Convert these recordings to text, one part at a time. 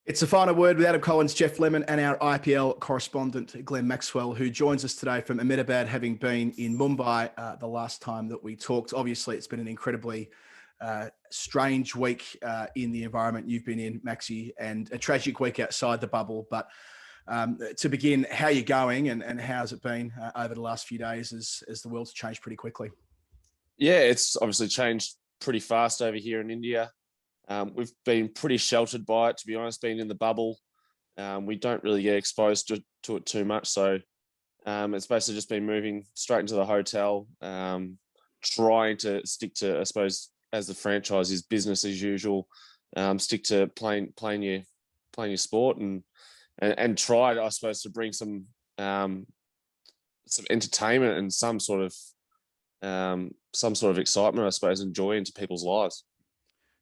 It's the final word with Adam Collins, Geoff Lemon, and our IPL correspondent, Glenn Maxwell, who joins us today from Ahmedabad, having been in Mumbai the last time that we talked. Obviously, it's been an incredibly strange week in the environment you've been in, Maxi, and a tragic week outside the bubble. But to begin, how are you going and how's it been over the last few days as the world's changed pretty quickly? Yeah, it's obviously changed pretty fast over here in India. We've been pretty sheltered by it, to be honest, being in the bubble. We don't really get exposed to it too much. So it's basically just been moving straight into the hotel, trying to stick to, I suppose, as the franchise is business as usual, stick to playing your sport and try, I suppose, to bring some entertainment and some sort of excitement, I suppose, and joy into people's lives.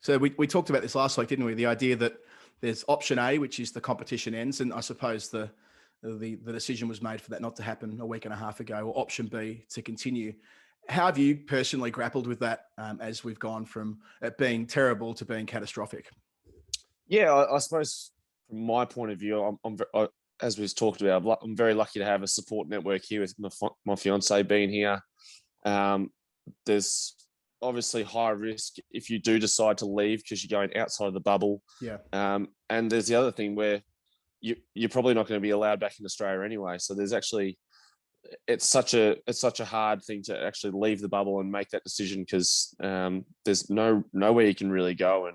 So we talked about this last week, didn't we? The idea that there's option A, which is the competition ends, and I suppose the decision was made for that not to happen a week and a half ago, or option B, to continue. How have you personally grappled with that as we've gone from it being terrible to being catastrophic? Yeah, I suppose from my point of view, as we've talked about, I'm very lucky to have a support network here with my fiance being here. There's obviously high risk if you do decide to leave because you're going outside of the bubble. Yeah. And there's the other thing where you're probably not going to be allowed back in Australia anyway. So there's actually it's such a hard thing to actually leave the bubble and make that decision because there's nowhere you can really go.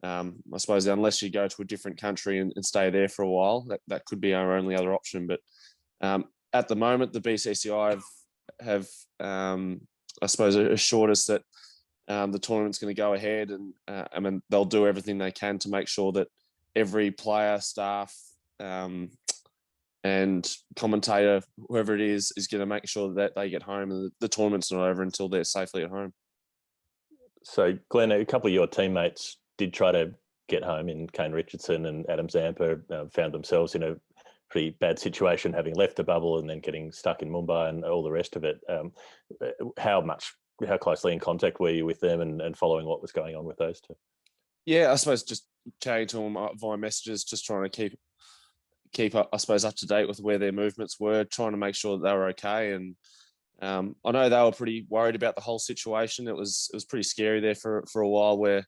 And I suppose unless you go to a different country and stay there for a while, that could be our only other option. But at the moment, the BCCI have I suppose assured us that the tournament's going to go ahead, and I mean they'll do everything they can to make sure that every player, staff, and commentator, whoever it is going to make sure that they get home and the tournament's not over until they're safely at home. So, Glenn, a couple of your teammates did try to get home in Kane Richardson and Adam Zampa, found themselves in a pretty bad situation, having left the bubble and then getting stuck in Mumbai and all the rest of it. How closely in contact were you with them and following what was going on with those two? Yeah, I suppose just chatting to them via messages, just trying to keep up, I suppose, up to date with where their movements were, trying to make sure that they were okay. And I know they were pretty worried about the whole situation. It was pretty scary there for a while, where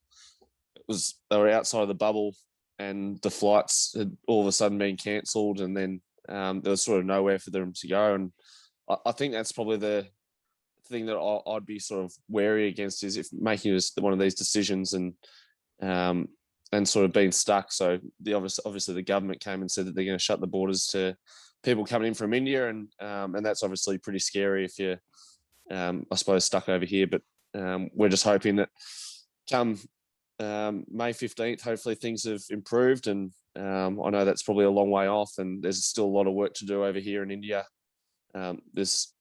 they were outside of the bubble and the flights had all of a sudden been cancelled, and then there was sort of nowhere for them to go. And I think that's probably the thing that I'd be sort of wary against, is if making one of these decisions and sort of being stuck. So obviously the government came and said that they're going to shut the borders to people coming in from India, and that's obviously pretty scary if you're I suppose stuck over here. But we're just hoping that come May 15th, hopefully things have improved, and I know that's probably a long way off, and there's still a lot of work to do over here in India. There's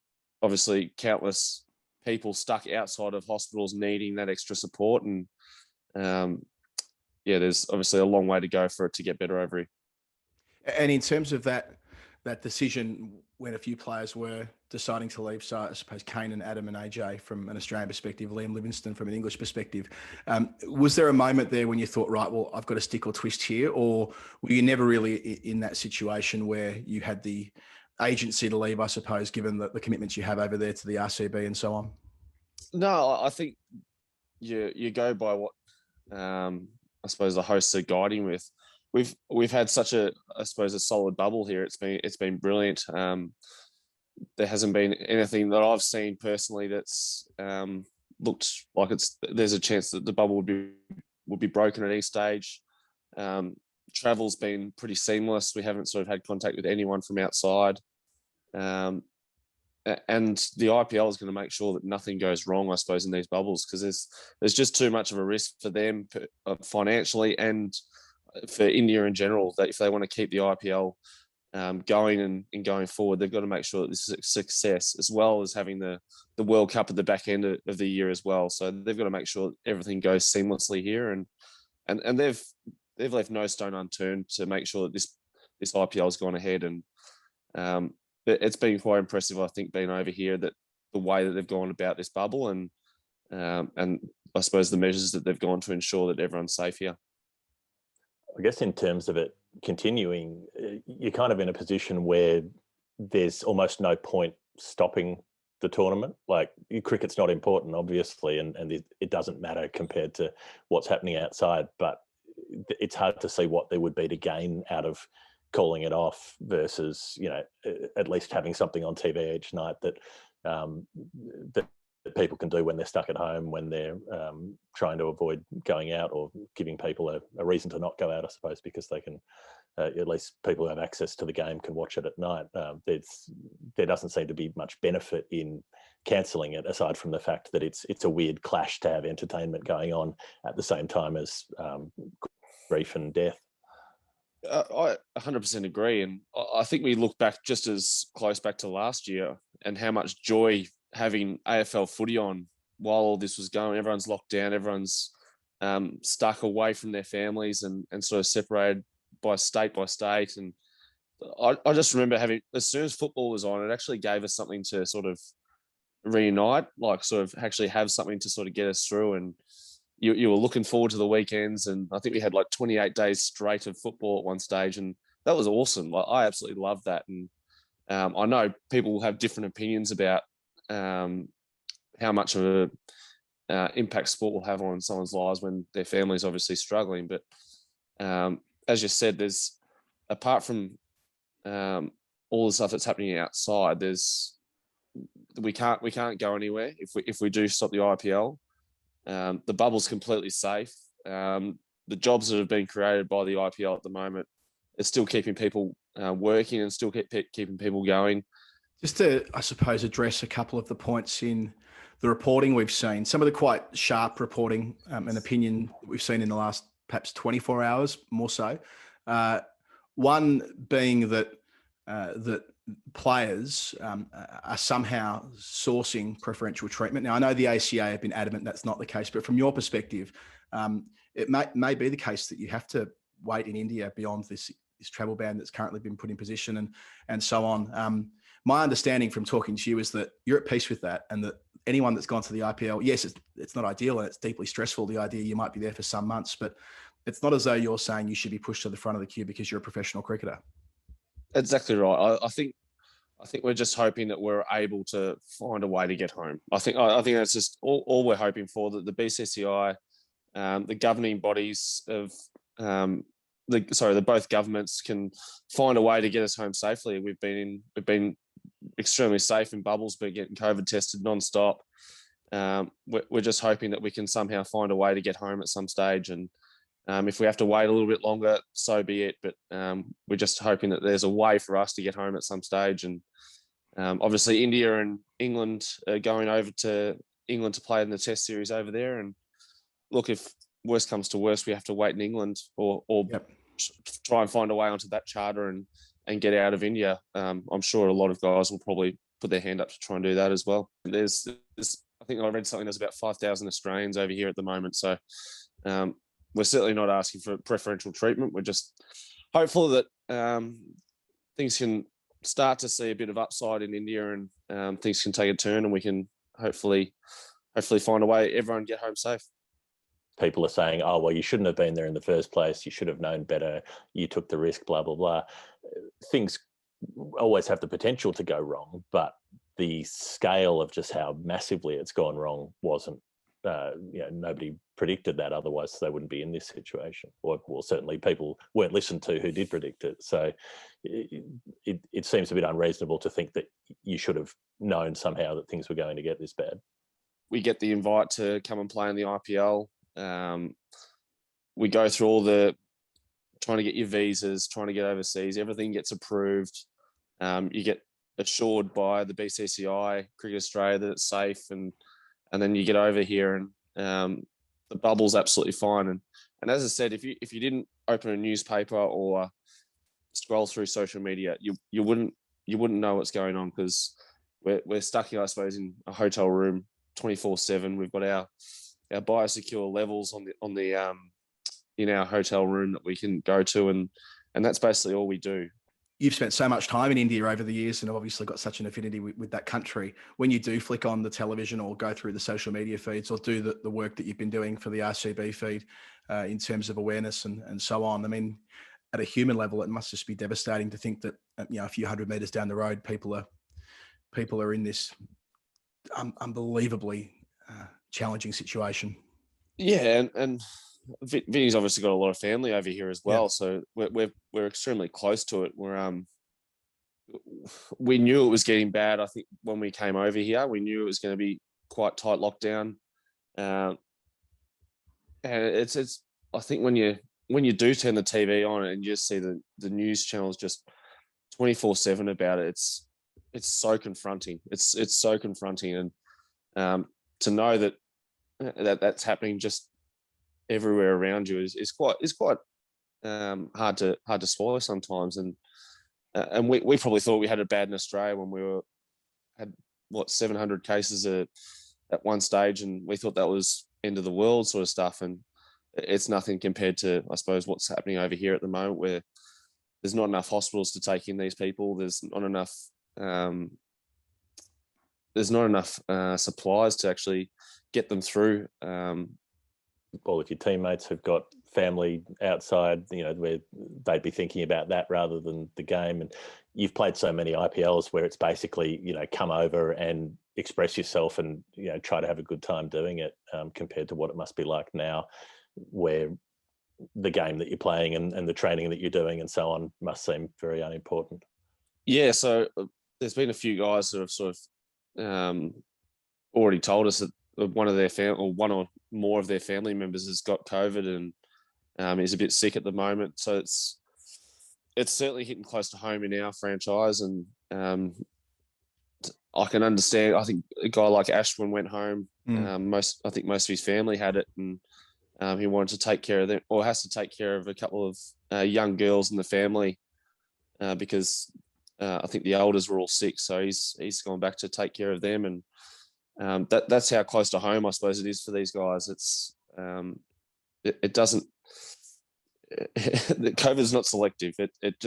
obviously countless people stuck outside of hospitals needing that extra support, and there's obviously a long way to go for it to get better over here. And in terms of that decision, when a few players were deciding to leave, so I suppose Kane and Adam and AJ from an Australian perspective, Liam Livingstone from an English perspective, was there a moment there when you thought, right, well, I've got to stick or twist here, or were you never really in that situation where you had the agency to leave, I suppose, given the commitments you have over there to the RCB and so on? No, I think you go by what I suppose the hosts are guiding with. We've had such a solid bubble here. It's been brilliant. There hasn't been anything that I've seen personally that's looked like there's a chance that the bubble would be broken at any stage. Travel's been pretty seamless. We haven't sort of had contact with anyone from outside. And the IPL is going to make sure that nothing goes wrong, I suppose, in these bubbles, because there's just too much of a risk for them financially and for India in general, that if they want to keep the IPL going and going forward, they've got to make sure that this is a success, as well as having the World Cup at the back end of the year as well. So they've got to make sure everything goes seamlessly here, and they've left no stone unturned to make sure that this IPL has gone ahead. And it's been quite impressive, I think, being over here, that the way that they've gone about this bubble, and I suppose the measures that they've gone to ensure that everyone's safe here. I guess in terms of it continuing, you're kind of in a position where there's almost no point stopping the tournament. Like, cricket's not important, obviously, and it doesn't matter compared to what's happening outside, but it's hard to see what there would be to gain out of calling it off versus, at least having something on TV each night that people can do when they're stuck at home, when they're trying to avoid going out, or giving people a reason to not go out, I suppose, because they can, at least people who have access to the game can watch it at night. There doesn't seem to be much benefit in cancelling it, aside from the fact that it's a weird clash to have entertainment going on at the same time as grief and death. I 100% agree. And I think we look back just as close back to last year and how much joy having AFL footy on while all this was going. Everyone's locked down, everyone's stuck away from their families and sort of separated by state. And I just remember having, as soon as football was on, it actually gave us something to sort of reunite, like sort of actually have something to sort of get us through. And you were looking forward to the weekends, and I think we had like 28 days straight of football at one stage, and that was awesome. Like, I absolutely loved that. And I know people will have different opinions about how much of a impact sport will have on someone's lives when their family's obviously struggling. But as you said, there's, apart from all the stuff that's happening outside, we can't go anywhere if we do stop the IPL. The bubble's completely safe. The jobs that have been created by the IPL at the moment are still keeping people working and still keeping people going. Just to, I suppose, address a couple of the points in the reporting we've seen, some of the quite sharp reporting and opinion we've seen in the last perhaps 24 hours, more so. One being that players are somehow sourcing preferential treatment. Now, I know the ACA have been adamant that's not the case, but from your perspective, it may be the case that you have to wait in India beyond this travel ban that's currently been put in position and so on. My understanding from talking to you is that you're at peace with that, and that anyone that's gone to the IPL, yes, it's not ideal and it's deeply stressful, the idea you might be there for some months, but it's not as though you're saying you should be pushed to the front of the queue because you're a professional cricketer. Exactly right. I think we're just hoping that we're able to find a way to get home. I think that's just all we're hoping for, that the BCCI, the governing bodies of the both governments can find a way to get us home safely. We've been extremely safe in bubbles, but getting COVID tested non-stop. We're just hoping that we can somehow find a way to get home at some stage, and if we have to wait a little bit longer, so be it. But we're just hoping that there's a way for us to get home at some stage. And obviously, India and England are going over to England to play in the Test series over there. And look, if worst comes to worst, we have to wait in England or Yep. try and find a way onto that charter and get out of India. I'm sure a lot of guys will probably put their hand up to try and do that as well. There's I think I read something, there's about 5,000 Australians over here at the moment. So we're certainly not asking for preferential treatment. We're just hopeful that things can start to see a bit of upside in India, and things can take a turn, and we can hopefully find a way, everyone get home safe. People are saying, oh, well, you shouldn't have been there in the first place. You should have known better. You took the risk, blah, blah, blah. Things always have the potential to go wrong, but the scale of just how massively it's gone wrong wasn't, nobody predicted that. Otherwise, they wouldn't be in this situation. Or, well, certainly people weren't listened to who did predict it. So it seems a bit unreasonable to think that you should have known somehow that things were going to get this bad. We get the invite to come and play in the IPL. We go through all the trying to get your visas, trying to get overseas. Everything gets approved. You get assured by the BCCI, Cricket Australia, that it's safe, and then you get over here, and the bubble's absolutely fine. And as I said, if you didn't open a newspaper or scroll through social media, you wouldn't know what's going on, because we're stuck here, I suppose, in a hotel room 24/7. We've got our biosecure levels on the in our hotel room that we can go to, and that's basically all we do. you've spent so much time in India over the years and have obviously got such an affinity with that country. When you do flick on the television or go through the social media feeds or do the work that you've been doing for the RCB feed in terms of awareness and so on, I mean, at a human level, it must just be devastating to think that, a few hundred meters down the road, people are in this unbelievably challenging situation. Yeah, and Vinny's obviously got a lot of family over here as well, Yeah. so we're extremely close to it. We knew it was getting bad. I think when we came over here, we knew it was going to be quite tight lockdown, and it's. I think when you do turn the TV on and you just see the news channels just 24/7 about it, it's so confronting. It's so confronting, and to know that's happening just everywhere around you is quite hard to swallow sometimes. And we probably thought we had it bad in Australia when we had 700 cases at one stage, and we thought that was end of the world sort of stuff. And it's nothing compared to, I suppose, what's happening over here at the moment, where there's not enough hospitals to take in these people. There's not enough supplies to actually get them through. All of your teammates have got family outside, where they'd be thinking about that rather than the game. And you've played so many IPLs where it's basically, come over and express yourself and, try to have a good time doing it, compared to what it must be like now, where the game that you're playing and the training that you're doing and so on must seem very unimportant. Yeah, so there's been a few guys that have sort of already told us that one of their or one or more of their family members has got COVID and is a bit sick at the moment. So it's certainly hitting close to home in our franchise, and I can understand. I think a guy like Ashwin went home. I think most of his family had it, and he wanted to take care of them, or has to take care of a couple of young girls in the family because I think the elders were all sick. So he's gone back to take care of them, and that's how close to home I suppose it is for these guys. It's it doesn't. COVID's not selective. It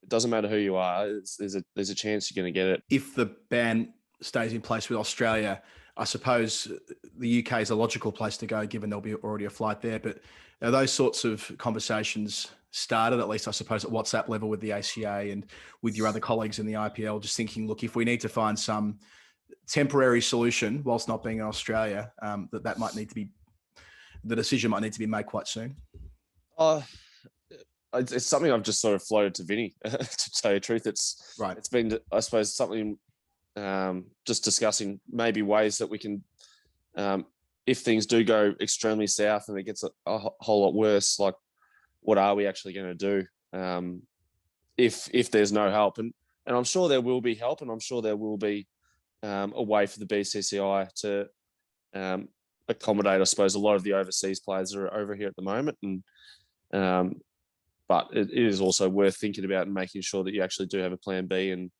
doesn't matter who you are. There's a chance you're going to get it. If the ban stays in place with Australia, I suppose the UK is a logical place to go, given there'll be already a flight there. But are those sorts of conversations started, at least I suppose at WhatsApp level with the ACA and with your other colleagues in the IPL, just thinking, look, if we need to find some temporary solution whilst not being in Australia, that might need to be, the decision might need to be made quite soon? It's something I've just sort of floated to Vinny, to tell you the truth. It's been, I suppose, something just discussing maybe ways that we can, if things do go extremely south and it gets a whole lot worse, like what are we actually going to do if there's no help? And I'm sure there will be help, and I'm sure there will be a way for the BCCI to accommodate, I suppose, a lot of the overseas players that are over here at the moment. And but it is also worth thinking about and making sure that you actually do have a plan B, and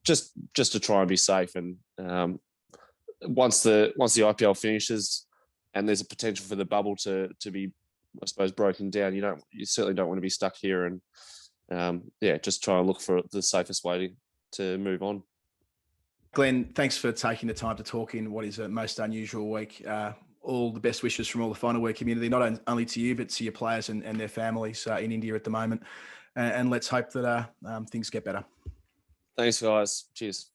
just to try and be safe. And once the IPL finishes and there's a potential for the bubble to be, I suppose, broken down, you certainly don't want to be stuck here. And just try and look for the safest way to move on. Glenn, thanks for taking the time to talk in what is a most unusual week. All the best wishes from all the final week community, not only to you, but to your players and their families in India at the moment. And let's hope that things get better. Thanks, guys. Cheers.